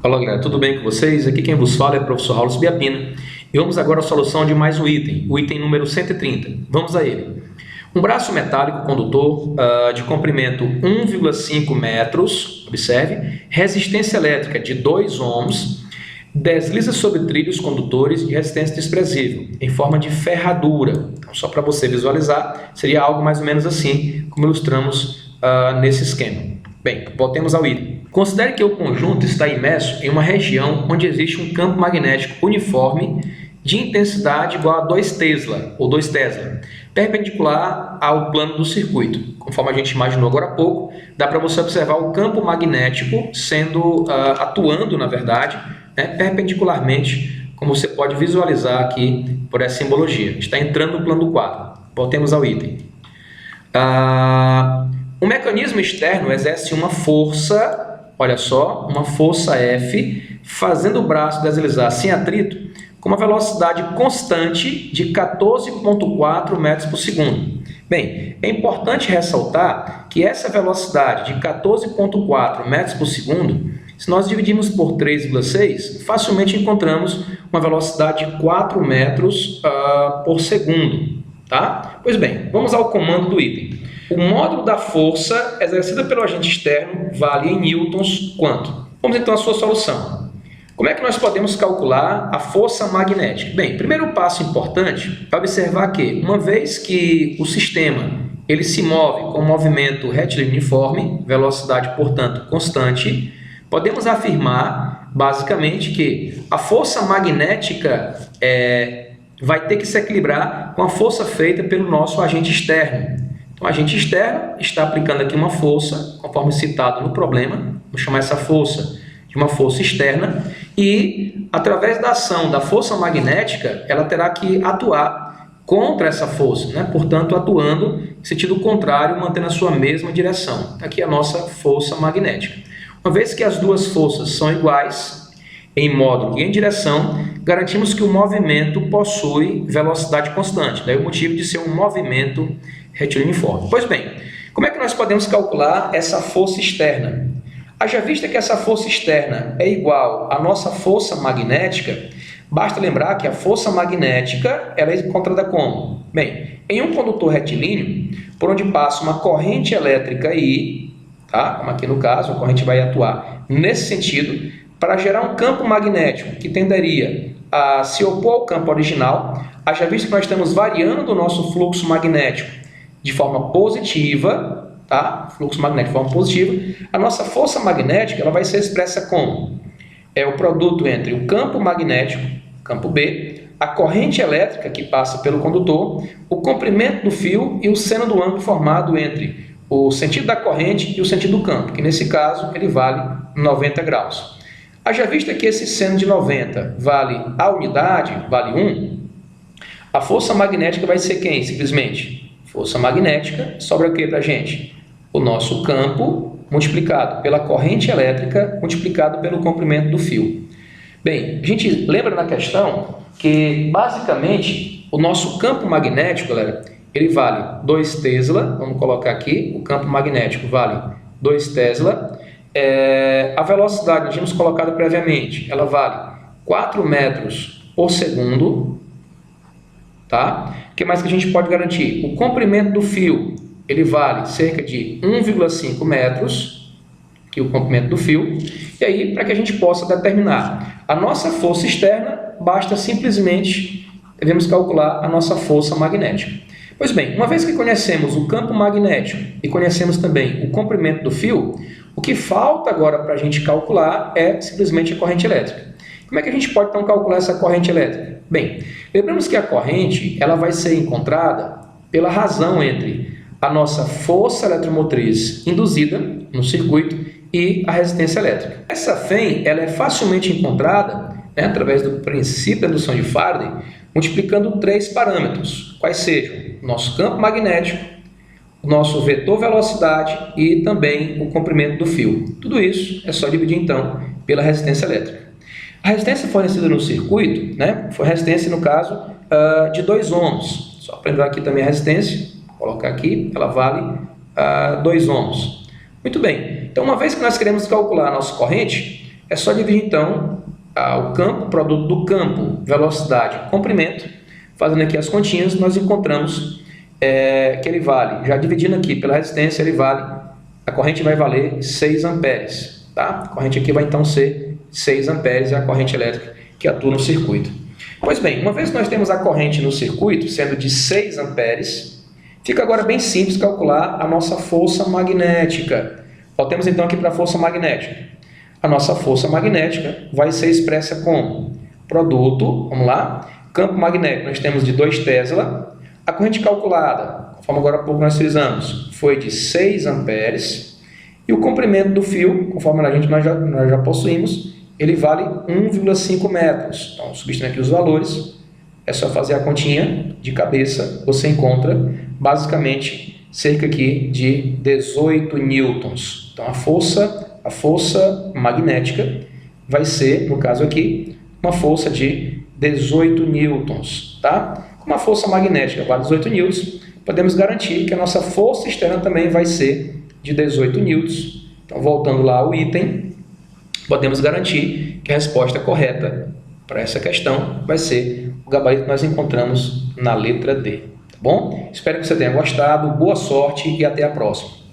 Olá galera, tudo bem com vocês? Aqui quem vos fala é o professor Raul Biapina e vamos agora à solução de mais um item, o item número 130. Vamos a ele. Um braço metálico condutor de comprimento 1,5 metros, observe, resistência elétrica de 2 ohms, desliza sobre trilhos condutores de resistência desprezível, em forma de ferradura. Então, só para você visualizar, seria algo mais ou menos assim, como ilustramos nesse esquema. Bem, voltemos ao item. Considere que o conjunto está imerso em uma região onde existe um campo magnético uniforme de intensidade igual a 2 Tesla, ou 2 Tesla, perpendicular ao plano do circuito. Conforme a gente imaginou agora há pouco, dá para você observar o campo magnético atuando, na verdade, perpendicularmente, como você pode visualizar aqui por essa simbologia. Está entrando no plano do quadro. Voltemos ao item. O mecanismo externo exerce uma força, olha só, uma força F, fazendo o braço deslizar sem atrito com uma velocidade constante de 14,4 metros por segundo. Bem, é importante ressaltar que essa velocidade de 14,4 metros por segundo, se nós dividirmos por 3,6, facilmente encontramos uma velocidade de 4 metros por segundo. Tá? Pois bem, vamos ao comando do item. O módulo da força exercida pelo agente externo vale em newtons quanto? Vamos então à sua solução. Como é que nós podemos calcular a força magnética? Bem, primeiro passo importante é observar que, uma vez que o sistema ele se move com movimento retilíneo uniforme, velocidade, portanto, constante, podemos afirmar, basicamente, que a força magnética vai ter que se equilibrar com a força feita pelo nosso agente externo. Então, o agente externo está aplicando aqui uma força, conforme citado no problema, vamos chamar essa força de uma força externa, e através da ação da força magnética, ela terá que atuar contra essa força, portanto, atuando em sentido contrário, mantendo a sua mesma direção. Aqui é a nossa força magnética. Uma vez que as duas forças são iguais, em módulo e em direção, garantimos que o movimento possui velocidade constante. Daí o motivo de ser um movimento retilíneo uniforme. Pois bem, como é que nós podemos calcular essa força externa? Haja vista que essa força externa é igual à nossa força magnética, basta lembrar que a força magnética ela é encontrada como? Bem, em um condutor retilíneo, por onde passa uma corrente elétrica I, tá? Como aqui no caso, a corrente vai atuar nesse sentido, para gerar um campo magnético que tenderia a se opor ao campo original, haja visto que nós estamos variando o nosso fluxo magnético de forma positiva, tá? Fluxo magnético de forma positiva, a nossa força magnética ela vai ser expressa como? É o produto entre o campo magnético, campo B, a corrente elétrica que passa pelo condutor, o comprimento do fio e o seno do ângulo formado entre o sentido da corrente e o sentido do campo, que nesse caso ele vale 90 graus. Haja vista que esse seno de 90 vale a unidade, vale 1, a força magnética vai ser quem? Simplesmente, força magnética sobra o que para a gente? O nosso campo multiplicado pela corrente elétrica multiplicado pelo comprimento do fio. Bem, a gente lembra na questão que, basicamente, o nosso campo magnético, galera, ele vale 2 Tesla, vamos colocar aqui, o campo magnético vale 2 Tesla, a velocidade, nós tínhamos colocado previamente, ela vale 4 metros por segundo, tá? O que mais que a gente pode garantir? O comprimento do fio, ele vale cerca de 1,5 metros, que é o comprimento do fio, e aí, para que a gente possa determinar a nossa força externa, basta simplesmente, devemos calcular a nossa força magnética. Pois bem, uma vez que conhecemos o campo magnético e conhecemos também o comprimento do fio, o que falta agora para a gente calcular é simplesmente a corrente elétrica. Como é que a gente pode então calcular essa corrente elétrica? Bem, lembramos que a corrente ela vai ser encontrada pela razão entre a nossa força eletromotriz induzida no circuito e a resistência elétrica. Essa FEM ela é facilmente encontrada através do princípio da indução de Faraday, multiplicando 3 parâmetros, quais sejam o nosso campo magnético, o nosso vetor velocidade e também o comprimento do fio. Tudo isso é só dividir, então, pela resistência elétrica. A resistência fornecida no circuito, foi resistência, no caso, de 2 ohms. Só para lembrar aqui também a resistência, vou colocar aqui, ela vale 2 ohms. Muito bem, então uma vez que nós queremos calcular a nossa corrente, É só dividir, então, o campo, produto do campo, velocidade, comprimento. Fazendo aqui as continhas, nós encontramos que ele vale, já dividindo aqui pela resistência, a corrente vai valer 6 amperes. Tá? A corrente aqui vai, então, ser 6 amperes, é a corrente elétrica que atua no circuito. Pois bem, uma vez que nós temos a corrente no circuito, sendo de 6 amperes, fica agora bem simples calcular a nossa força magnética. Voltemos então aqui para a força magnética. A nossa força magnética vai ser expressa como produto, vamos lá, campo magnético nós temos de 2 Tesla, a corrente calculada, conforme agora há pouco nós frisamos, foi de 6 amperes, e o comprimento do fio, conforme nós já possuímos, ele vale 1,5 metros. Então, substituindo aqui os valores, é só fazer a continha de cabeça, você encontra basicamente cerca aqui de 18 newtons. Então, a força magnética vai ser, no caso aqui, uma força de 18 newtons. Tá? Com uma força magnética vale 18 newtons, podemos garantir que a nossa força externa também vai ser de 18 newtons. Então, voltando lá ao item, podemos garantir que a resposta correta para essa questão vai ser o gabarito que nós encontramos na letra D. Tá bom? Espero que você tenha gostado, boa sorte e até a próxima.